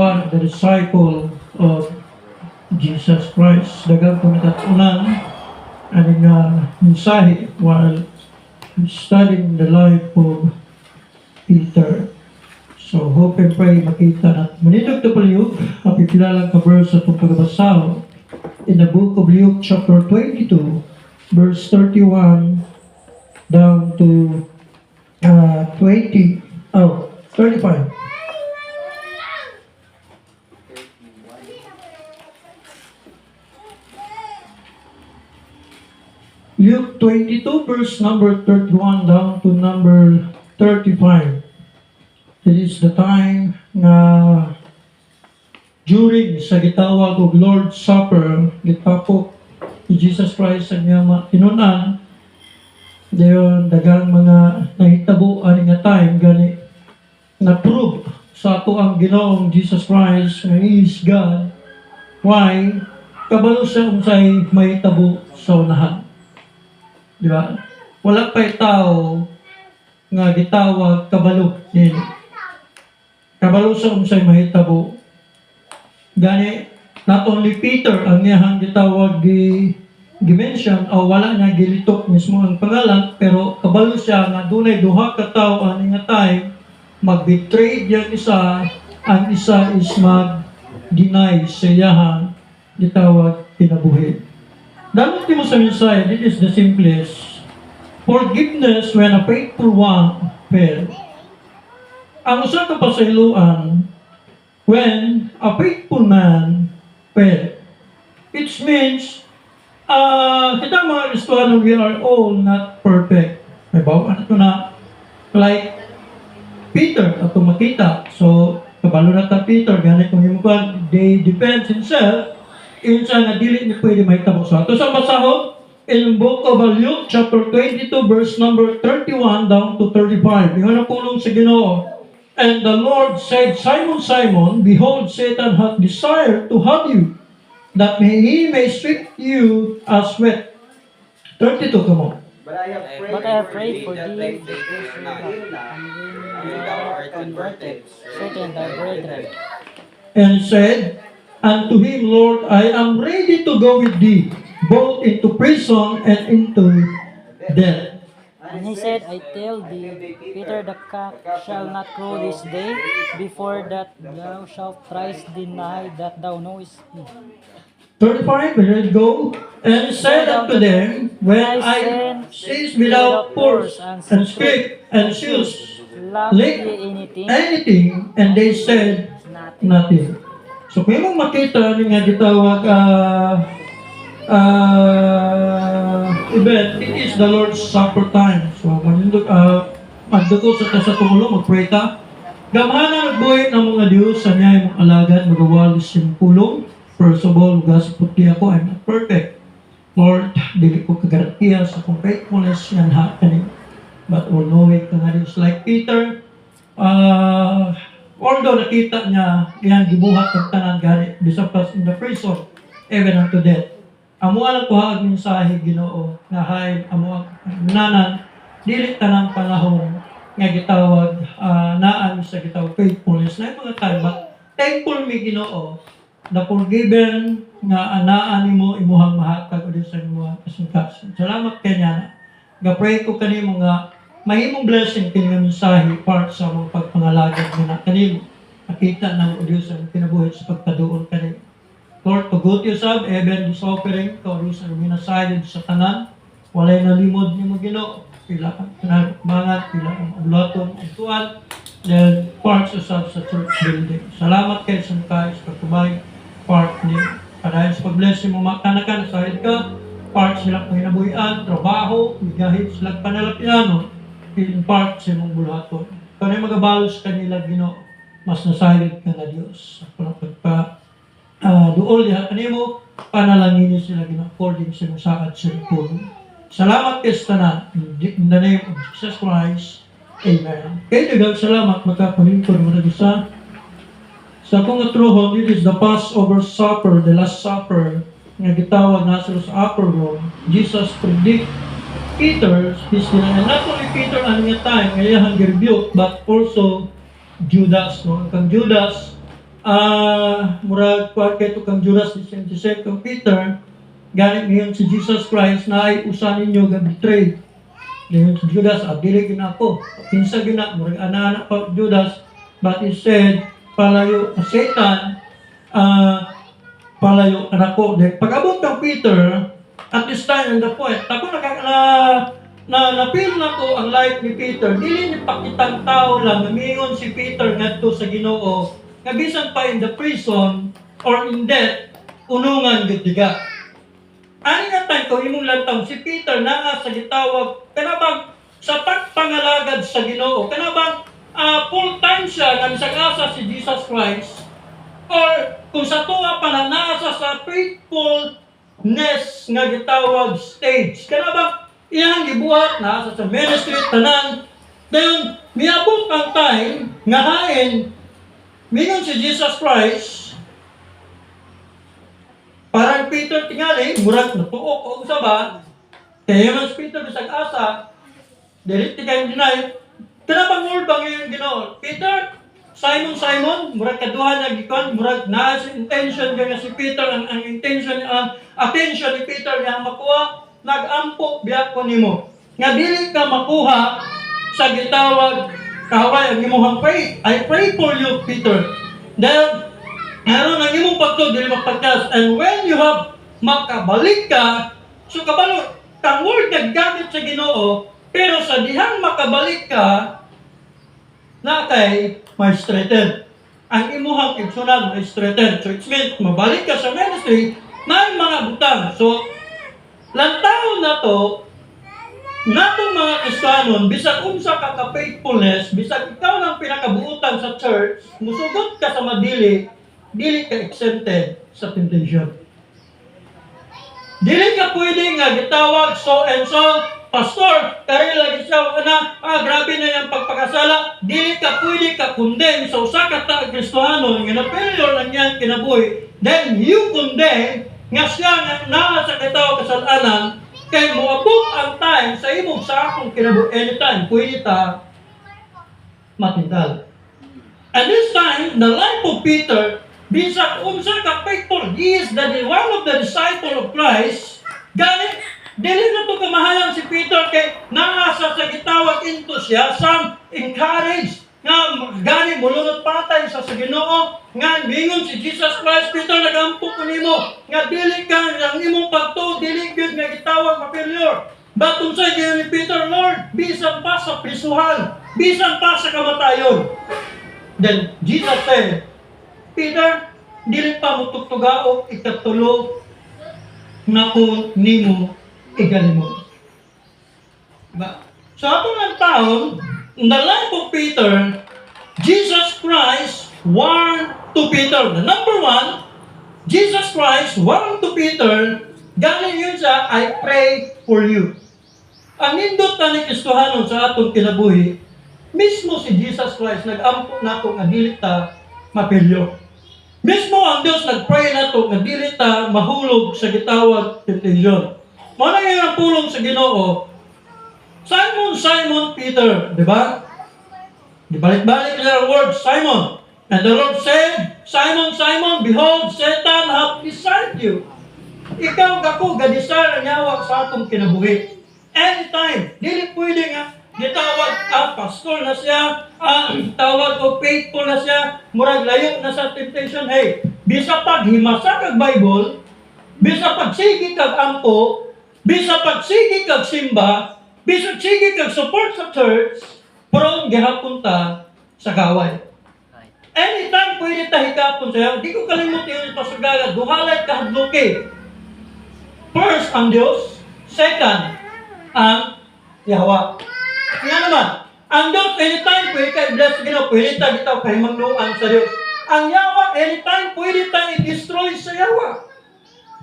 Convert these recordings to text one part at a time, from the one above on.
one of the disciple of Jesus Christ. Dagang kumitatunan aning mensahe while studying the life of Peter. So hope and pray makita na manitog to palihog ang pipilalang ka-verse sa itong pagbasa in the book of Luke chapter 22 verse 31 down to 35. Luke 22 verse number 31 down to number 35. It is the time na during sa gitawag og Lord's Supper, gitapok ni Jesus Christ sa mga tinunan, dayon dagang mga nahitabo ani nga time gani na prove sa ato ang Ginoong Jesus Christ nga He is God. Why? Kabalo siya unsay mahitabo sa unahan. Di ba? Wala pa'y tao nga gitawag kabalo din. Kabalo sa unsay mahitabo. Gani, not only Peter ang niyahang gitawag gi-mention o wala na gilitok mismo ang pangalan, pero kabalo siya nga dunay duha ka tawo ani nga time mag-betray yang isa, ang isa is mag-deny sa iyahang gitawag kinabuhi. Dapat mo sa mensahe, this is the simplest. Forgiveness when a faithful one fails. Ang usa ka pasayloan, when a faithful man fails. It means, kita mga Kristiyano, we are all not perfect. May bawaan ito na, like Peter, ato makita. So, kabalo na ta Peter, ganit kung yung they defend himself, insa nga dili ni pwede mahitabo sa ato. Sa basahon, in book of Luke, chapter 22, verse number 31 down to 35. Yung pulong sa Ginoo. And the Lord said, Simon, Simon, behold, Satan hath desired to have you, that he may strip you as wheat. 32, come on. But I have prayed for thee, and thou art converted, Satan thy brethren. And said, unto him, Lord, I am ready to go with thee, both into prison and into death. And he said, I tell thee, Peter, the cock shall not crow this day, before that thou shalt thrice deny that thou knowest me. 35, let go. And said unto them, when I cease without force, and speak, and choose, Lack ye anything, and they said, nothing. So kung mong makita ni nga gitawag event, it is the Lord's Supper time. So magdugo sa tumulo, mag-pray ta. Gamhanan nagbuhay ng mga Diyos sa niya yung alagad, magawalis yung pulong. First of all, gasiputi ako, I'm not perfect. Lord, dili ko kagarantiya sa kong faithfulness yan happening. But all knowing ka nga Diyos. Like Peter, although nakita niya, yan gibuhat ng tanan gani, disappas in the prison, even unto death. Amo alang ko ang mensahe Ginoo nga hay amo nanan dili tanang panahon nga gitawag naan sa gitawag faithfulness na mga time but thankful mi Ginoo the forgiven nga anaan nimo imuhang mahatag udi sa imong kasungkason. Salamat kanya. Ga-pray ko kanimo nga mahimong blessing kini nga mensahe part sa among pagpangalagad nga kanimo. Nakita nang Dios ang kinabuhi sa pagkaduol kanimo. Lord, tugot you sab, even this offering, Taurus ang minasided sa tanan, walay nalimod ni mo Ginoo, pila kang pinagmangan, pila kang oblaton, ituan, then parts sa church building. Salamat kayo sa mga sa pagkubay, part ni kadayon sa pag-bless mo makanakan, sahid ka, part sila kong hinabuhian, trabaho, migahit sila panalapiano, in part sa mong bulaton. Kaya magabalos kanila Ginoo, mas nasahid ka na Diyos. Ako na dool diha kanimo panalangin sila Ginoo according sa musaad sa puno. Salamat kay tanan in the name of Jesus Christ. Amen. Kay daghang salamat magkapaningkod mo sa akong atruhon. It is the Passover supper, the last supper nga gitawag na sa upper room. Jesus predict Peter, and not only Peter ang nga time nga iyang gi-rebuke but also Judas, no? Kang Judas murag kuha kay to kang Judas si kang Peter, ganit ngayon si Jesus Christ na ay usa ninyo ga betray. Ngayon si Judas, dili gina ako. Kinsa gina, murag ana pa Judas, but he said, palayo Satan, palayo anako. Pag-abot kang Peter, at this time in the point, ako na-feel na ko ang life ni Peter. Dili ni pakitang tao lang, namingon si Peter ngadto sa Ginoo, nga bisan pa in the prison or in death, unungan gud diga. Ani nga time ko imong lantaw si Peter naa sa gitawag kanabang sa pagpangalagad sa Ginoo, kanabang full time siya nga misag-asa si Jesus Christ, or kung sa tuwa pa na naasa sa faithfulness nga gitawag stage, kanabang iyang gibuhat na sa ministry tanan. Dayon miabot ang time nga hain mingon si Jesus Christ, parang Peter tingali murag natuok og usaba kaya man si Peter bisag asa dili kay deny kanabang Lord bang yung Ginoo. Peter, Simon, murag kaduha na gikon, murag naa si intention nga si Peter, ang intention, ang attention ni Peter nga makuha, nag-ampo biya ko nimo. Nga dili ka makuha sa gitawag kaway ang imong faith. I pray for you, Peter. Dahil aron ang imong pagtuo dili mapagkas, and when you have makabalik ka, so kabalo kang word naggamit sa Ginoo, pero sa dihang makabalik ka na kay may strengthen. Ang imuhang igsunan may strengthen. So it means mabalik ka sa ministry na mga butang. So lantaon na to natong mga Kristiyanon, bisag unsa ka ka-faithfulness, bisag ikaw lang pinakabuutan sa church, musugot ka sa madili, dili ka exempted sa temptation. Dili ka pwede nga gitawag so and so, pastor, kari lagi siya grabe na yung pagpakasala. Dili ka pwede ka condemn sa usa ka Kristiyanon nga na-failure lang yan kinabuhi. Then you condemn nga siya nga naa sa gitawag kasalanan. Kay moabot ang time sa imong sa akong kinabuhi, anytime pwede ta matindal. At this time, the life of Peter, bisag unsa ka faithful, he is one of the disciple of Christ. Ganit dili na to kamahalan si Peter kay naasa sa gitawag enthusiasm, encourage nga gani mulunod patay sa Ginoo nga mingon si Jesus Christ. Peter, nagampo ko nimo nga dili ka ang imong pagtuo dili gyud nga gitawag ma-failure. But unsay gyud ni Peter, Lord, bisan pa sa prisuhan, bisan pa sa kamatayon. Then Jesus said, Peter, dili pa mo tugtugaok ikatulo na ko nimo igalimon. So atong ang taon, in the life of Peter, Jesus Christ warned to Peter. The number one, Jesus Christ warned to Peter, galing yun sa, I pray for you. Ang nindot na ni Kristohanon sa atong kinabuhi, mismo si Jesus Christ nag-ampo nato nga dili ta mapilyo. Mismo ang Dios nag-pray nato nga dili ta mahulog sa gitawag temptation. Mao na yung pulong sa Ginoo. Simon, Peter, di ba? Dibalik-balik niya ang word, Simon. And the Lord said, Simon, behold, Satan hath desired you. Ikaw ako gadisar ang yawag sa atong kinabuhi. Anytime, dili pwede nga gitawag pastor na siya, tawag o faithful na siya, murag layo na sa temptation. Hey, bisa pag himasa kag Bible, bisa pag sige kag ampo, bisa pag sige kag simba, bisa sige kag support sa church, pero gihapon ta sa kaway. Anytime pwede ta hikapon siya, di ko kalimutin yung pasagaga, duhalay kahadluki. First ang Diyos, second ang Yahweh. Nga naman, ang Diyos anytime pwede ka i-bless sa Ginoo, pwede ta gitaw kahimangnuan sa Diyos. Ang Yahweh anytime pwede ta i-destroy sa Yahweh.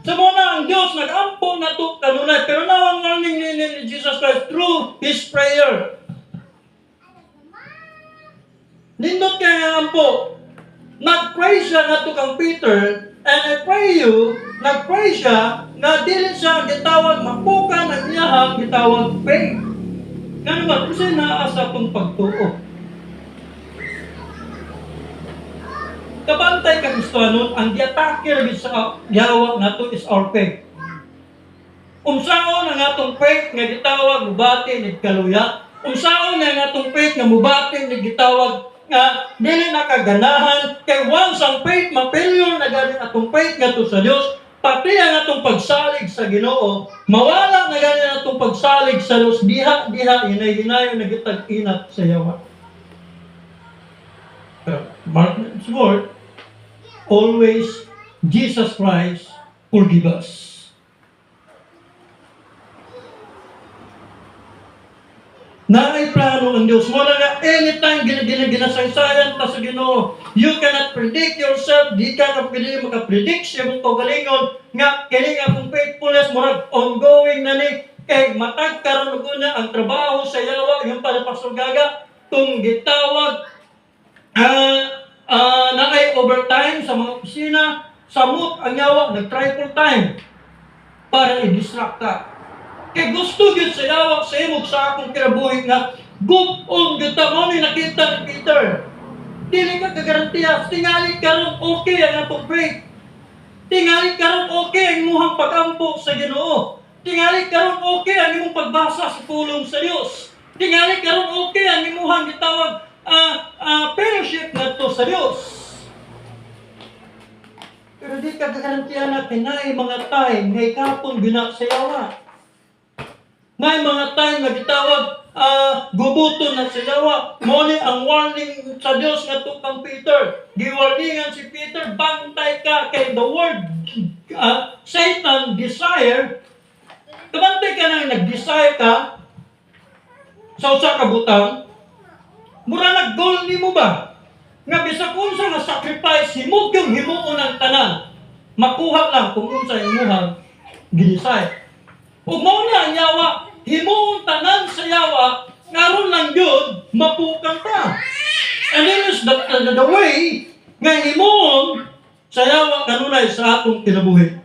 Sa muna ang Diyos nag-ampo na ito kanunay, pero nawang learning ni Jesus Christ through His prayer. Nindot kaya ang ampo, nag-pray siya na ito kang Peter, and I pray you, nag-pray siya, na dili siya gitawag mapukan ang iyahang gitawag faith. Nga naman, kung siya naasa kong pagtuo. Kabantay ka gusto nun, ang giatake ra gid sa yawa nato is our faith. Unsaon ang atong faith nga gitawag mubati ni kaluya? Unsaon ang atong faith nga mubati ni gitawag nga dili nakaganahan kay once ang faith ma-failure na galing atong faith ngadto sa Dios, pati ang atong pagsalig sa Ginoo, mawala na galing atong pagsalig sa Dios, diha hinay-hinayon na gitag-inat sa yawa. Mark Man's word, always Jesus Christ forgive us. Naay plano ang Diyos. Wala nga anytime ginasaysayan ta sa Ginoo. You cannot predict yourself. Di ka na pwede makapredict siya mong kagalingon nga kini akong faithfulness murag ongoing na ni kay matag karon ug na ang trabaho sa yawa yung para pasuggaga tung gitawag naay overtime sa mga opisina, samot ang yawa, nag-try full time para i-distract ka. Kaya gusto yun sa yawa sa imog sa akong kinabuhi nga, good-on kita mo ni nakita ni Peter. Dili ka kagarantiya, tingali ka rin okay ang atong faith. Tingali ka rin okay ang imuhang pag-ampo sa Ginoo. Tingali ka rin okay ang imong pagbasa sa pulong sa Diyos. Tingali ka rin okay ang imuhang gitawag fellowship na to sa Diyos. Pero di ka kagarantiya na kinay mga time ngay kapon gina sa yawa. Ngay mga time na gitawag gubuton na sa yawa. Muli ang warning sa Diyos nga to kang Peter. Giwarningan si Peter, bantay ka kay the word Satan desire. Kabantay ka na nag-desire ka sa usa ka butang. Mura nag-goal ni mo ba? Nga bisag unsa nga sacrifice himog yung himuon ang tanan. Makuha lang kung unsa imuhang ginisay. Ug mao na ang yawa, himuon tanan sa yawa, ngaron lang gyud mapukan ta. And this is the way nga himuon sa yawa kanunay sa atong kinabuhi.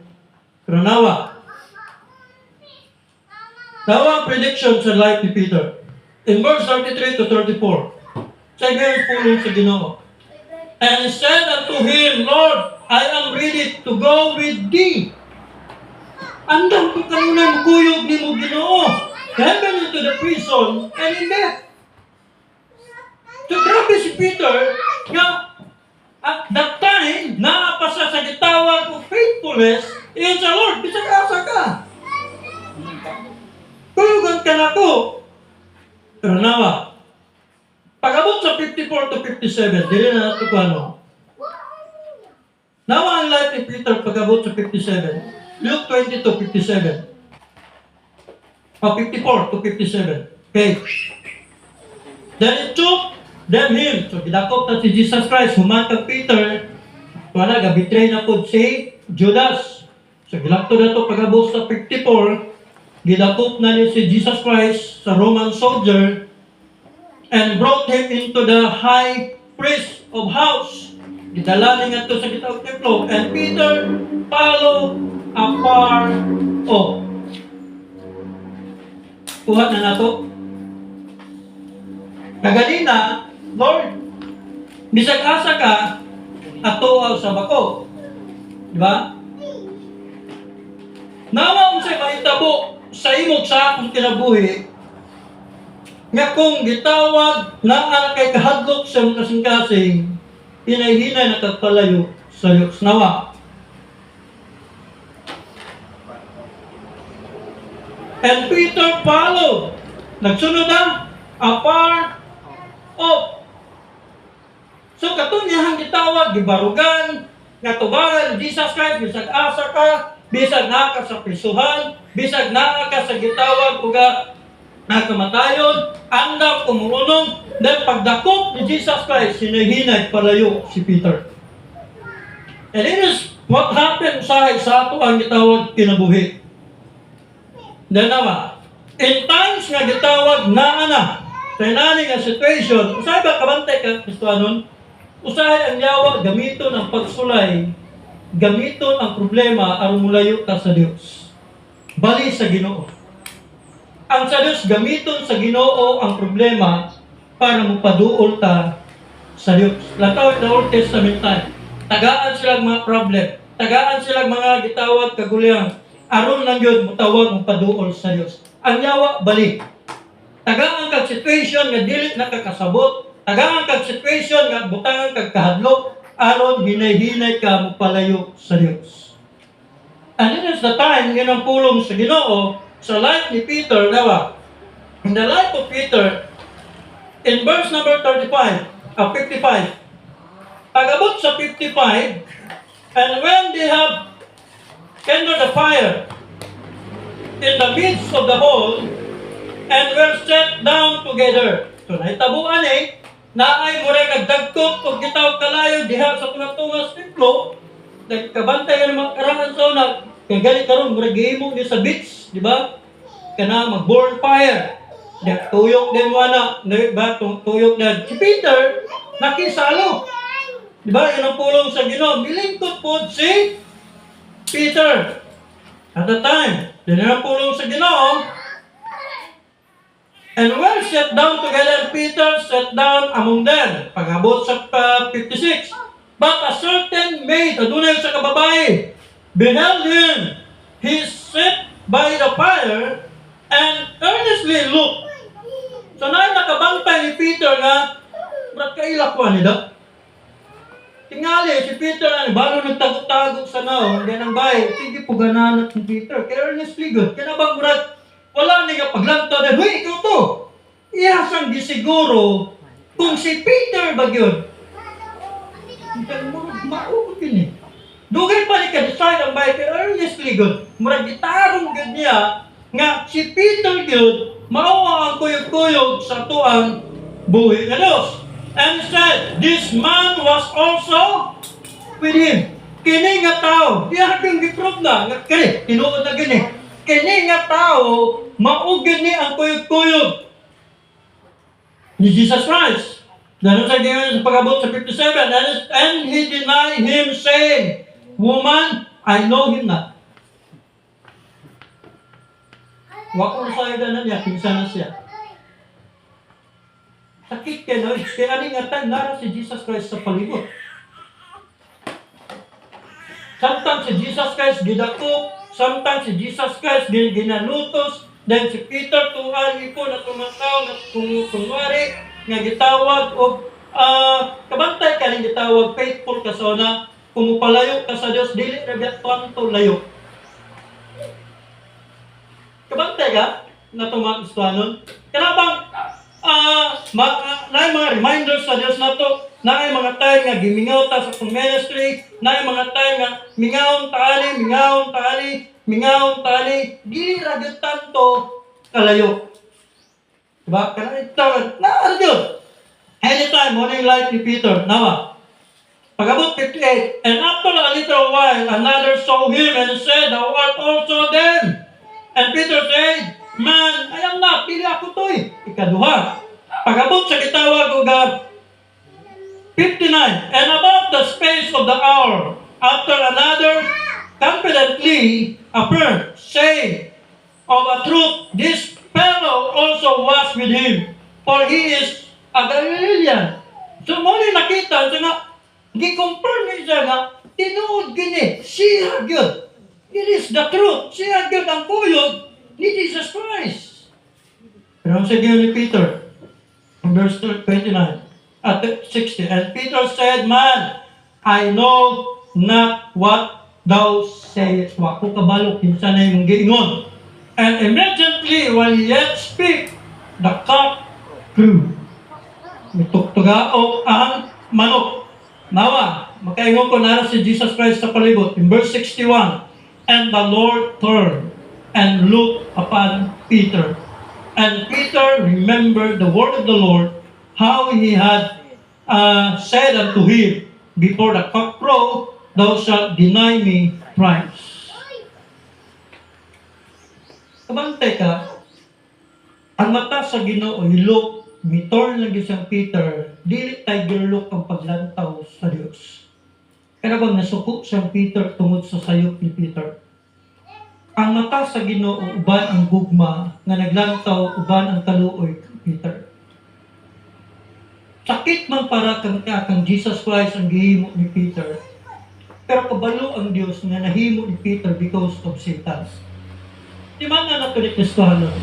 Pero nawa prediction sa life ni Peter. In verse 33 to 34, sa ganyan pulong sa Ginoo. And he said unto him, Lord, I am ready to go with thee. Andam ko kanunay magkuyog ni mo Ginoo. Heaven into the prison and in death. So grabe si Peter, nga at that time, naapasa sa gitawag of faithfulness, iyon sa Lord, bisag asa ka. Kuyugan ka na to. Pero nawa, pag-abot sa 54 to 57, dili na nato ko ano. Nawa ang life ni Peter pag-abot sa 57. Luke 20 to 57. 54 to 57. Okay. Then it took them him. So, gidakop na si Jesus Christ, humatag Peter, wala, gabitray na po si Judas. So, gilakto na ito pag-abot sa 54, gidakop na niya si Jesus Christ sa Roman soldier and brought him into the high priest of house. Gidala niya ito sa gitawag templo. And Peter followed afar off. Kuha na nato. Kaganina, Lord, bisag asa ka, atuaw sa bako. Diba? Nawa mo siya mahitabo sa imog sa akong kinabuhi, nga kung gitawag na kay kahadlok sa mga kasing-kasing, hinay-hinay nakagpalayo sa Diyos. Nawa. And Peter followed. Nagsunod na, afar off. So katunyahang gitawag, gibarugan, nga tubaran, Jesus Christ, bisag asa ka, bisag naa ka sa prisuhan, bisag naa ka sa gitawag, uga nakamatayon, andam kumulunong, then pagdakop ni Jesus Christ, hinahinay palayo si Peter. And it is what happened sa ato ang gitawag kinabuhi. Then naman, in times nga gitawag na sa inani nga situation, usahay ba kabantay ka, Kristohanon? Usahay ang yawa, gamiton ang pagsulay, gamiton ang problema, aron mulayo ka sa Dios. Bali sa Ginoo. Ang sa Dios, gamiton sa Ginoo ang problema para mapaduol ta sa Dios. Lataw in the Old Testament time. Tagaan silang mga problem. Tagaan silang mga gitawag kaguliyang. Aron lang yun, mutawag ang paduol sa Dios. Ang yawa, balik. Tagaan kag situation nga dili nakakasabot. Tagaan kag situation nga butangan kag kahadlok. Aron hinay-hinay ka mupalayo sa Dios. And it is the time, yun ang pulong sa Ginoo, sa life ni Peter, nawa. In the life of Peter, in verse number 55, pag-abot sa 55, and when they have kindled the fire in the midst of the hall, and were set down together. So, nahitabuan na ay murag nagdagkot o gitaw kalayo diha sa tungas templo, nagkabantay ang mga karangan sa una, kaya galit karon murag gihimo ni sa beach, di ba? Kana mag-burn fire. Tuyok din mo na, ba, tuyok din. Si Peter, nakisalo. Di ba? Yan ang pulong sa Ginoo. Milingkot po si Peter. At the time, yan ang pulong sa Ginoo. And when set down together, Peter sat down among them. Pag-abot sa 56. But a certain maid, adunay sa kababae, beheld him. He sat by the fire and earnestly looked. So na nakabantay ni Peter nga, ba't kailakwan nila? Tingali, si Peter na, balo nagtago-tago sa naon, hindi nang bahay, sige po gananat ni Peter, kaya earnestly good, kaya bang murag, wala niya paglanta na, huy, ikaw to! Iyasang gisiguro kung si Peter ba yun? Maugot yun eh. Dugay pa ni ka-decide ang bahay, kaya earnestly good, murag gitarong good niya, nga si Peter yun, mauwa ang kuyog-kuyog sa tuang buhi ng Diyos. And said, this man was also with him. Kini nga tao, diya kang giprove na, nga kani, tinuod na gini. Kini nga tao, maugin ni ang kuyog-kuyog ni Jesus Christ. Danon sa ganyan sa pag-abot sa 57, and he denied him saying, woman, I know him not. Wakong sa'yo na niya, pinsa na siya. Sakit ka na, kaya aning atay, nara si Jesus Christ sa palibot. Sometimes si Jesus Christ gidakop, sometimes si Jesus Christ ginalutos, then si Peter tuwali po na tumataw, na kunwari, nga gitawag, o kabantay ka rin gitawag, faithful ka sa una, kumupalayo ka sa Diyos, dili rabiat tuwanto layo. Kabantay ka na tumakistuanon? Kanabang na mga reminders sa Diyos na to, na ay mga tayo nga gimingaw ta sa ministry, na ay mga tayo nga mingaon tali, di ragyat tanto kalayo. Diba? Kanabang na Diyos. Anytime, morning light ni Peter, nawa. Pag-abot 58, and after a little while, another saw him and said, thou art also them. And Peter said, man, I am not, pili ako to eh. Ikaduha. Pag-abot sa gitawag o 59, and about the space of the hour, after another confidently affirmed, saying, of a truth, this fellow also was with him, for he is a Galilean. So, muli nakita, so nga, gi-confirm niya nga, tinuod gini, siya good. It is the truth. Siya good ang kuyog ni Jesus Christ. Pero sa ni Peter, in verse 29, at 60, and Peter said, man, I know not what thou sayest. Wako kabalo, kinsa na yung giingon. And immediately, while he yet speak, the cock crew. Mitugtugao ang manok. Nawa, makaingon ko na si Jesus Christ sa palibot. In verse 61, and the Lord turned and looked upon Peter. And Peter remembered the word of the Lord, how he had said unto him, before the cock crow, thou shalt deny me thrice. Kabantay ka, ang mata sa Ginoo, hilok, mitorn lagi siyang Peter, dili tay gilok ang paglantaw sa Dios. Kaya bang nasuko siyang Peter tungod sa sayop ni Peter. Ang mata sa Ginoo, uban ang gugma, nga naglantaw, uban ang kaluoy kang Peter. Sakit man para kang Jesus Christ ang gihimo ni Peter. Pero kabalo ang Dios nga nahimo ni Peter because of Satan. Di man na nato ni Kristohanon.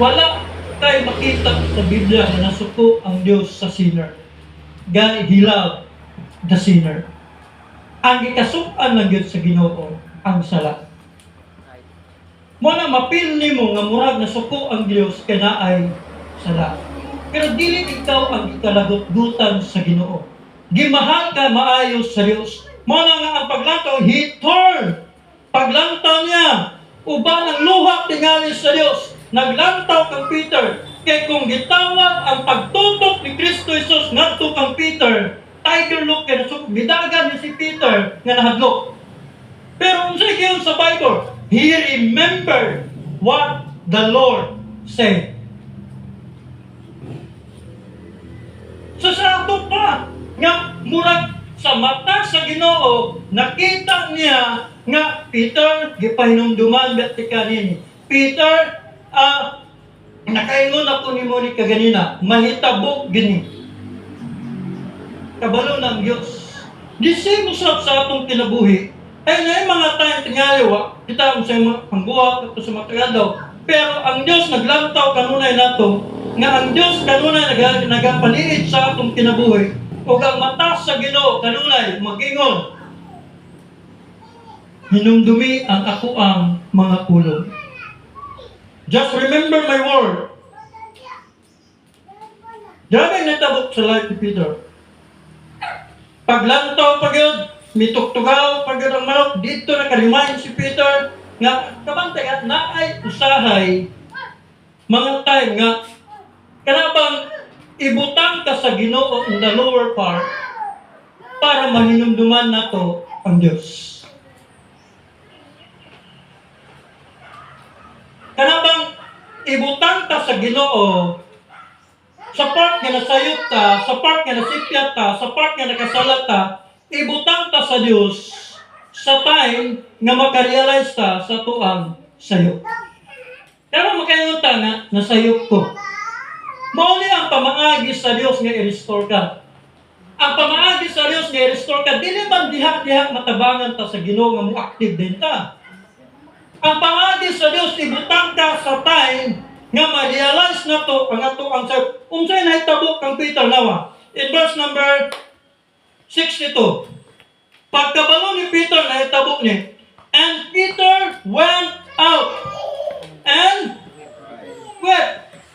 Wala tayo makita sa Biblia na nasuko ang Dios sa sinner. God, He loved the sinner. Ang ikasukan ng Diyos sa Ginoo ang sala. Mo na mapil nimo nga murag nasuko ang Dios kay naay sala. Pero dili ikaw ang ikalagot-gutan sa Ginoo. Gimahal ka maayo sa Dios. Mo na nga ang paglantaw, He turned. Paglantaw niya, uban ang luha tingali sa Dios. Naglantaw kang Peter. Kay kung gitawag ang pagtutok ni Kristo Jesus ngadto kang Peter, tiger look kay midagan ni si Peter nga nahadlok. Pero unsay giyon sa Bible, he remembered what the Lord said. So sa ato pa nga murag sa mata sa Ginoo nakita niya nga Peter gipahinumduman bet kanini. Peter nakaingon ako nimo ni kaganina, mahitabo gini. Kabalo ng Dios. Di same usab sa atong kinabuhi. Ay na mga time tingali wa kita sa mga pangguha kato sa matagadaw. Pero ang Dios naglantaw kanunay nato nga ang Dios kanunay nagapaliid sa atong kinabuhi. Ug ang mata sa Ginoo kanunay magingon. Hinumdumi ang ako ang mga pulong. Just remember my word. Grabe natabok sa life ni Peter. Paglantaw pagyod, mitugtugaw pagyod ang manok, dito naka-remind si Peter nga kabantay na ay usahay mga time nga kanabang ibutang ka sa Ginoo in the lower part para mahinumduman nato ang Dios. Kanabang ibutang ka sa Ginoo sa part nga nasayop ka, sa part nga nasipyat ka, sa part nga nakasalat ka, ibutang ka sa Dios sa time nga makarealize ka sa tuang sayop. Pero makayunta nga nasayop ko. Mauli ang pamaagi sa Dios nga i-restore ka. Ang pamaagi sa Dios nga i-restore ka, dili man diha-diha matabangan ta sa Ginoo nga mo active din ta. Ang pamaagi sa Dios ibutang ka sa time nga ma-realize na to ang ato ang sayop. Unsay nahitabo kang Peter nawa? In verse number 62. Pagkabalo ni Peter nahitabo ni, and Peter went out and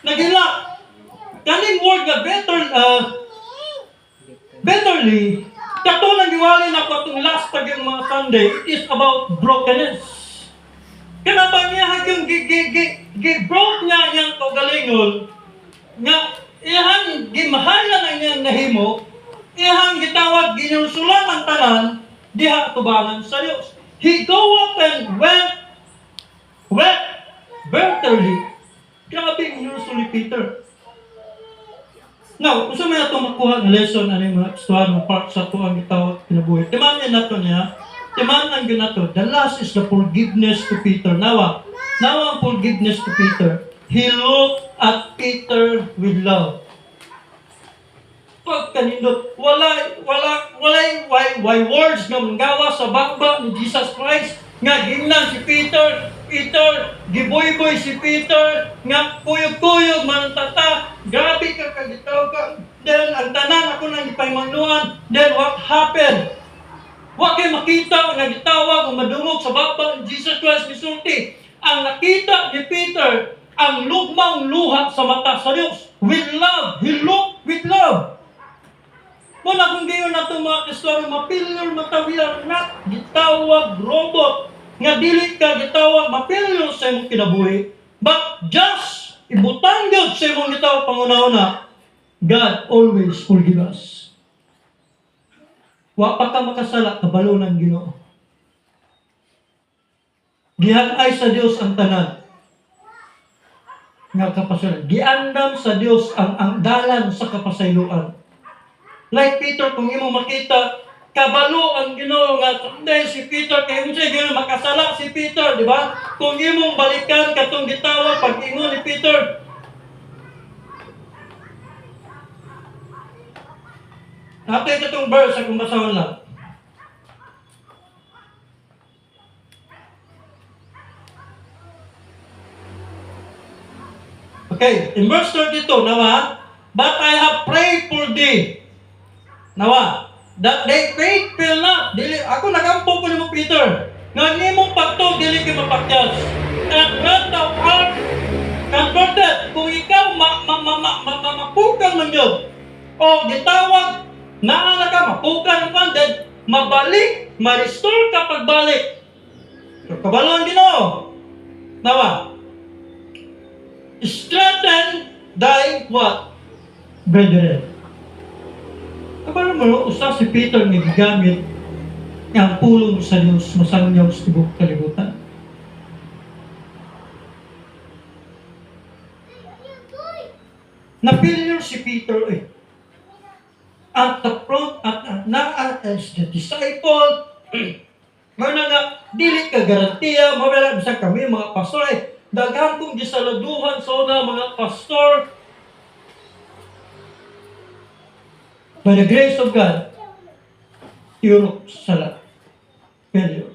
nagilak. Kaning word nga betterly, katulad giwali na ko itong last tag yung mga Sunday, it is about brokenness. Kaya ba niya yung broke niya niyang kaugalingon, nga iyang gimahalan ang niyang nahimo, iyang gitawag ginusulan ang tanan, diha tubangan sa Diyos. He go up and went vertically. Grabe ginusul ni Peter. Now, kung may nato makuha ng lesson, ano yung mga istuhan, part sa ito ang gitawag kinabuhi. Timanin nato niya, timanan yun nato, the last is the forgiveness to Peter. Nawa ang forgiveness to Peter. He looked at Peter with love. Pag kanindot, walay words nga manggawa sa bakba ni Jesus Christ, nga gingnan si Peter, giboy-boy si Peter, nga kuyog-kuyog manantata, grabe ka kagitaw ka, then ang tanan ako nang ipaymanuan, then what happened? Wa kay makita nga gitawag o madungog sa bakba ni Jesus Christ misulti. Ang nakita ni Peter, ang lugmang luha sa mata sa Diyos. With love. He looked with love. Muna kung gayon na itong mga Kristiyano, mapilyor, matawiyar, na gitawag robot. Nga dili ka gitawag, mapilyor sa imong kinabuhi. But just, ibutang Diyos sa imong gitawag panguna-una, God always forgive us. Wa pa ka makasala, kabalo ng Ginoo. Gihanay sa Dios ang tanan. Nga kapasayloan. Giandam sa Dios ang dalan sa kapasayloan. Like Peter, kung imo makita, kabalo ang Ginoo nga dahil si Peter, kay unsay gyud makasala si Peter, di ba? Kung imong balikan katong gitawag pag-ingon ni Peter, natay katong verse akong basahon lang. Okay, in verse 32, nawa, but I have prayed for thee. Nawa, that thy faith fail not. Dili, ako nagampo ko ni mo, Peter. Nga nimong pagtog, dili ka mapakyas. And when thou art converted, kung ikaw mapukang man yun, o gitawag, naala ka, mapukang man, then mabalik, ma-restore ka pagbalik. So, kabalo ang Ginoo. Nawa, strengthen thy what? Brethren. Kabalo mo, usa si Peter nga gigamit nga ang pulong sa Diyos masangyaw sa tibok kalibutan. Na-failure si Peter at the front, as the disciple, mga nga, dili ka garantiya, mawala sa kami, mga pastor, daghan kong gisaladuhan sa una, mga pastor, by the grace of God, Europe sala, failure.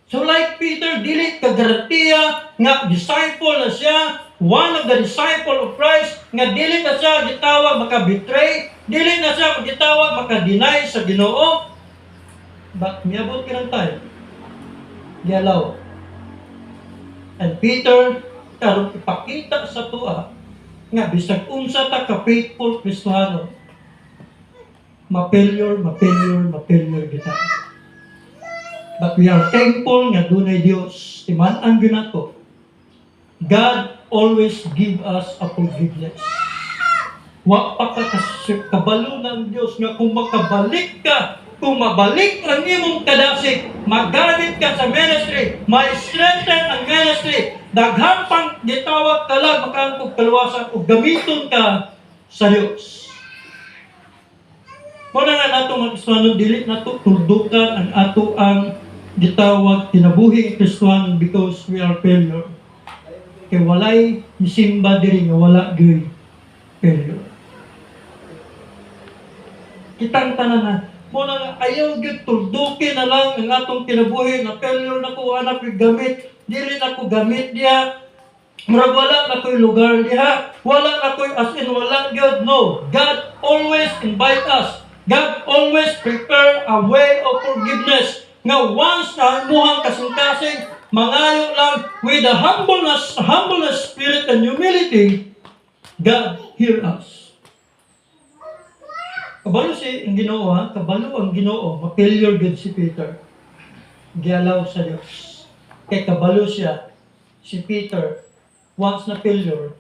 So like Peter, dili ka garantiya, nga disciple na siya, one of the disciple of Christ, nga dili na siya gitawag maka-betray, dili na siya gitawag maka-deny sa Ginoo. But miabot ka ng time, gialaw. And Peter, karong ipakita sa tuwa, nga bisag unsa ta ka-faithful Kristohano, ma-failure kita. But we are thankful nga dunay Dios, timan-an gyud nato. God always give us a forgiveness. Wa pa ka kabalo ng Diyos nga kung makabalik ka, kung mabalik ang imong kadasig, magamit ka sa ministry, ma-strengthen ang ministry, daghan pang gitawag ka lang, makangkog kaluwasan, o gamiton ka sa Diyos. Muna nga nato mga Kristohano, dili nato tuldukan ang ato ang gitawag kinabuhi Kristohano because we are failure. Kaya walay misimba diri nga wala gyud failure. Kitang tanan muna nga ayaw gyud tuldukin na lang ang atong kinabuhi na failure na ko anak ko gamit, dili na ko gamit diha. Murag wala na ko'y lugar diha, wala na ko'y as in wala gyud. No, God always invite us. God always prepare a way of forgiveness. Nga once na imuhang kasing-kasing, mangayo lang with a humbleness spirit and humility, God hear us. Kabalo si ang Ginoo, kabalo ang Ginoo, ma-failure gud si Peter. Gialaw sa Dios. Kay kabalo siya, si Peter, once na failure,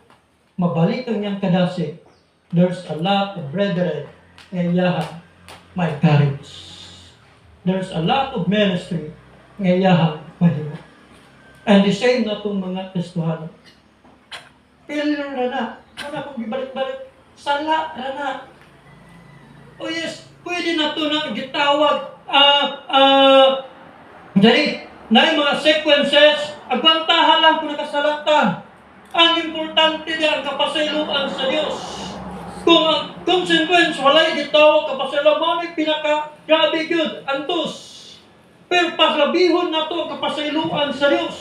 mabalik ang niyang kadasig. There's a lot of brethren ngayahan may courage. There's a lot of ministry ngayahan mahimo. And the same na itong mga Kristohano. Failure na. Ano kung gibalik-balik? Sala na. Oh yes, pwede na ito na gitawag. Dali, na yung mga sequences, agwantahan lang kung nakasalata. Ang importante niya ang kapasayloan sa Diyos. Kung ang consequence, walay gitawag kapasayloan, may pinaka-grabe yun, antos. Pero paglabihon na ito ang kapasayloan sa Diyos.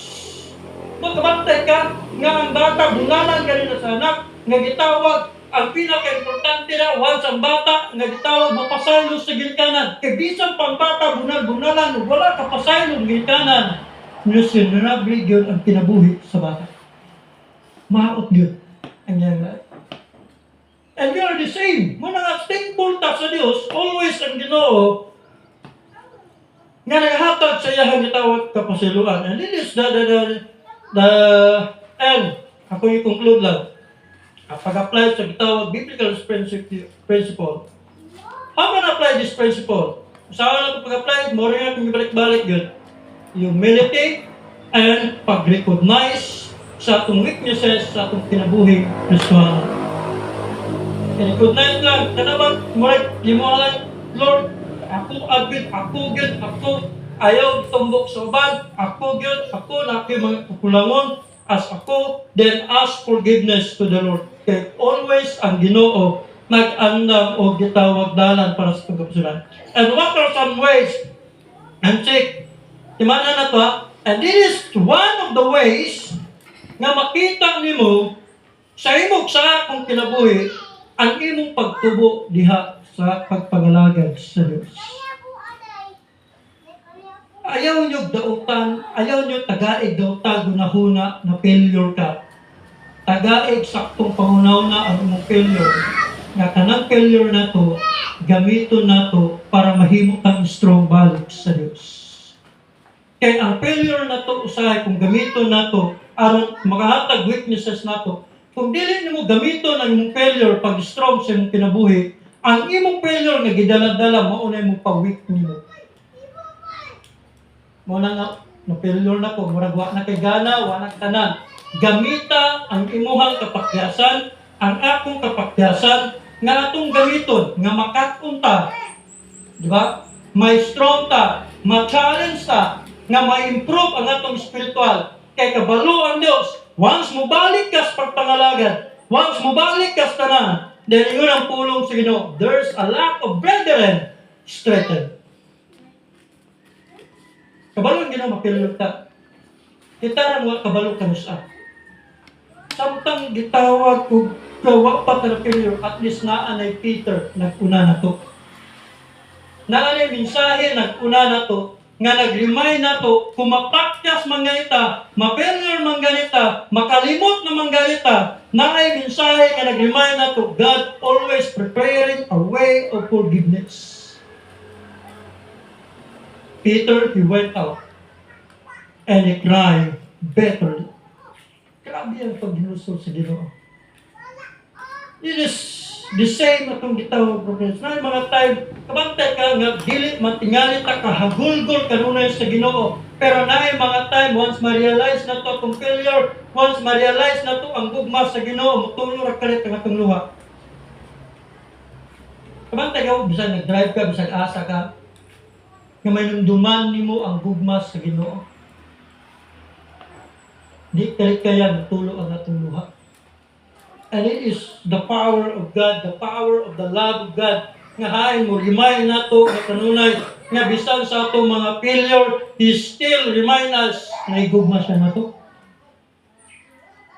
Magkabantay ka, nga ang bata, bunalan ka rin sa anak, nga gitawag, ang pinaka-importante na, once ang bata, nga gitawag, mapasaylo sa ginkanan. Kaya bisang pang bata, bunalan, wala kapasaylo sa ginkanan. Miserable yun ang kinabuhi sa bata. Maot yun ang yan. And we are the same. Muna nga, thankful ta sa Diyos, always ang Ginoo, nga naghatag sa iyang gitawag kapasiluan. And it is the end. Ako i-conclude lang. Pag-apply sa gitawag biblical principle. How can I apply this principle? Saan na ito pag-apply? More nga kung ibalik-balik yun. Humility and pag-recognize sa atong weaknesses, sa atong kinabuhi Kristohano. Recognize lang, tanaman, limualan, Lord, ako, ayaw tumbok sa uban, ako, na aking mga kukulangon, as ako, then ask forgiveness to the Lord. Kaya always ang Ginoo nag-andam o gitawag dalan para sa pagkapasulan. And what are some ways? And check, timana na to, and this is one of the ways nga makita nimo sa imong sa akong kinabuhi ang imong pagtubo diha sa pagpangalagad sa Dios. Ayaw nyo dautan, ayaw nyo tagaig dautan gunahuna na failure ka. Tagaig saktong pangunaw na ang imong failure. Nga kanang failure na to, gamiton na to para mahimo kang strong balik sa Dios. Kaya ang failure na to usahay kung gamiton na to aron makahatag weaknesses na to. Kung dili nimo gamiton ang imong failure pag strong sa imong kinabuhi, ang imong failure nga gidala-dala mao na imong pa-weak nimo. Mo na nga na-failure na ko, murag wa na kay gana, wa na tanan. Gamita ang imuhang kapakyasan, ang akong kapakyasan nga atong gamiton nga makakunta. Di ba? May strong ta, ma-challenge ta, nga ma-improve ang atong spiritual. Kay kabalo ang Dios, once mo balik ka sa pagpangalagad, once mo balik ka sa tanan, dahil yun ang pulong sa Ginoo, there's a lot of brethren strengthened. Kabalo ang Ginoo mapilot ta. Kita ra mo kabalo kanus-a. Samtang gitawag ko kawa pa ta failure, at least naa nay Peter naguna na to. Naa nay mensahe naguna na to nga nag-remind na to kung mapakyas man ganita, ma-failure man ganita, makalimot na man ganita, naay mensahe nga nag-remind na to, God always preparing a way of forgiveness. Peter, he went out and he cried bitterly. Grabe ang paghinusol sa Ginoo. It is the same atong gitawag progress. Na mga time, kabantay ka nga dili matingali ta kahagulgol kanunay sa Ginoo. Pero naay mga time once ma-realize na to atong failure, once ma-realize na to ang gugma sa Ginoo, mutulo ra kalit ang atong luha. Kabantay ka bisan nag-drive ka, bisan asa ka, nga may nunduman nimo ang gugma sa Ginoo. Di kalit kaya natulo ang atong luha. And it is the power of God, the power of the love of God, nga hain mo, remind na to, nga kanunay, nga bisan sa atong mga failure, He still remind us na igugma siya na to.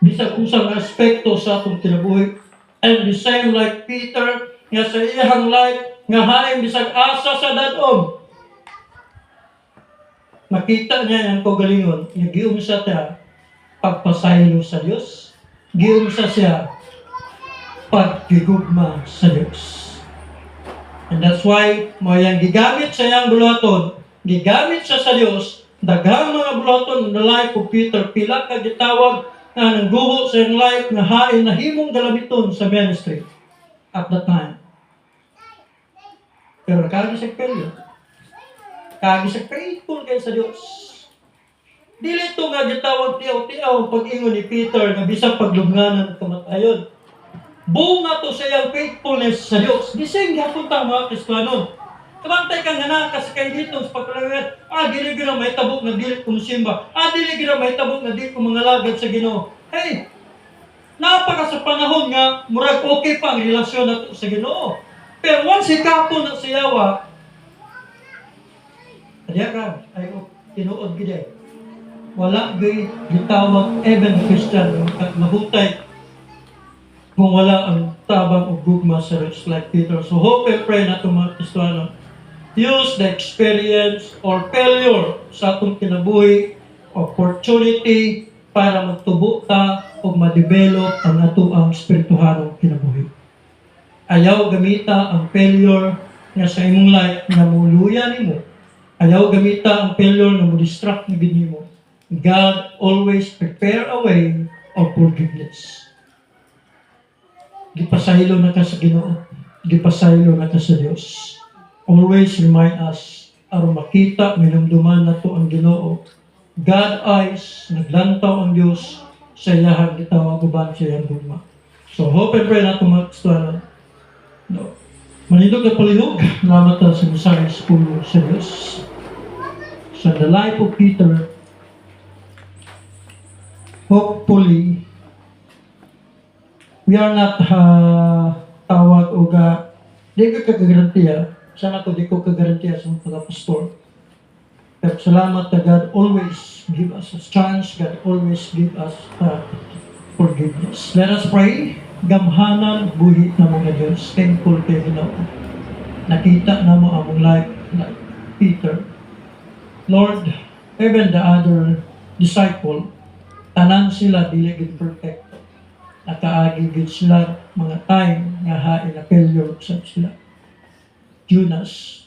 Bisan kusang aspekto sa atong kinabuhi. And the same like Peter, nga sa iyang life, nga hain bisan asa sa dadom. Makita niya yung kagalingon, yung giumsa siya pagpasaylo sa Diyos, giumsa siya pagkigugma sa Diyos. And that's why, mayang gigamit sa iyang bulaton, gigamit siya sa Diyos, daghang mga bulaton na life of Peter, pila ka gitawag na nangguho sa iyang life na hain na himong galamiton sa ministry at that time. Pero nakagi siya failure. Kagi siya faithful kayo sa Diyos. Dili ito nga gitawag tiyaw-tiyaw ang pag-ingon ni Peter na bisang paglubnganan at kamatayon. Buong nga to sa iyang faithfulness sa Diyos. Di siya nga punta mga Kristiyano. Kamantay ka nga nakasakay dito sa pagkalagat. Dili gira may tabok na dili kumusimba. Dili gira may tabok na dili kumangalagad sa Ginoo. Hey! Napaka sa panahon nga, murag okay pa ang relasyon nato sa Ginoo. Pero once hikapon na siyawa, adiya ka, ay tinuod gid. Wala gay gitawag even Christian at mahutay kung wala ang tabang o gugma sa rich like Peter. So hope and pray na ito mga Kristiyano. Use the experience or failure sa atong kinabuhi, opportunity para magtubo ta o ma-develop ang ato ang spirituhalong kinabuhi. Ayaw gamita ang failure nga sa imong life nga muluya nimo. Ayaw gamita ang failure na mo-distract na ginimo. God always prepare a way of forgiveness. Gipasaylo na ka sa Ginoo. Gipasaylo na ka sa Diyos. Always remind us, aron makita, minumduman na to ang Ginoo. God eyes, naglantaw ang Diyos sa iyahang gitawag uban sa iyang gugma. So hope and pray na ito mga Kristiyano. No. Manindog na palihog, salamat sa mensahe sa pulo sa Diyos. So the life of Peter, hopefully, we are not tawag o di ko kagarantiya. Sana ko di ko kagarantiya sa mga pastor. Pero salamat na God always give us a chance. God always give us forgiveness. Let us pray. Gamhanan, buhi na mga Diyos. Thankful kay Ginoo. Nakita na mo among life like Peter. Lord, even the other disciple, tanan sila dili gid perfect. Nakaagi gid sila mga time nga hain na failure sa sila. Judas,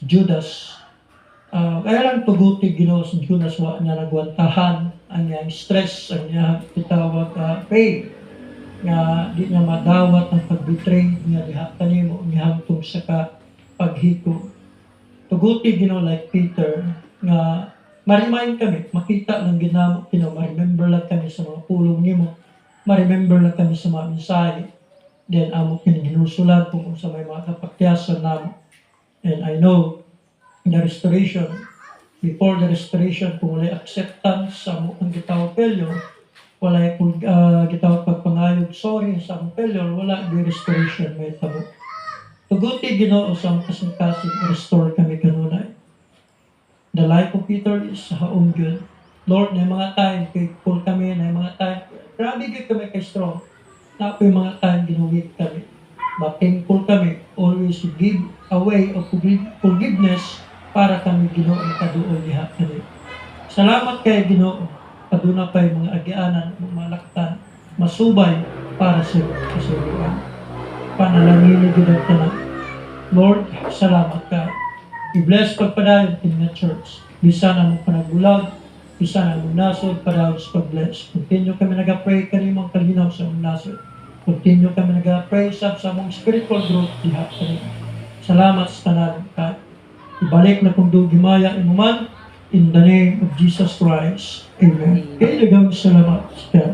kaya lang tuguti Ginoo si Judas wa niya nagwantahan ang iyang stress, ang iyang kitawag pain nga di niya madawat ang pagbetray niya diha kanimo niya hangtong sa paghiko. Tuguti Ginoo like Peter nga ma-remind kami, makita lang ginamo Ginoo, ma-remember lang kami sa mga pulong nimo, ma-remember lang kami sa mga mensahe, then amo kiniginusulat kung sa may mga kapakyasan namo. And I know in the restoration, before the restoration, kung wala'y acceptance sa ang gitawag failure, wala'y gitawag pagpangayog sorry sa ang failure, wala di restoration may tabo. Tuguti Ginoo sa ang kasing-kasing restore kami kanunay. The life of Peter is haong good. Lord, na mga time, faithful kami, na mga time, grabe good kami kay strong. Na po yung mga time, ginuwit kami. But thankful kami, always to give away of forgiveness para kami Ginoo ikaduol diha kami. Salamat kay Ginoo, paduna pay mga agianan, mga laktan, masubay para sa kasulian. Panalangin gid ang tanan. Lord, salamat ka. I-bless pagpadayon in the church. Bisa na mo panagulag, bisa na mo nasod, padayon sa pag-bless. Continue kami nag-pray kanimong kalinaw sa mong nasod. Continue kami nag-pray sa mong spiritual growth diha kami. Salamat sa tanan ka. Ibalik na kung gimaya inuman in the name of Jesus Christ. Amen. Kaya salamat sa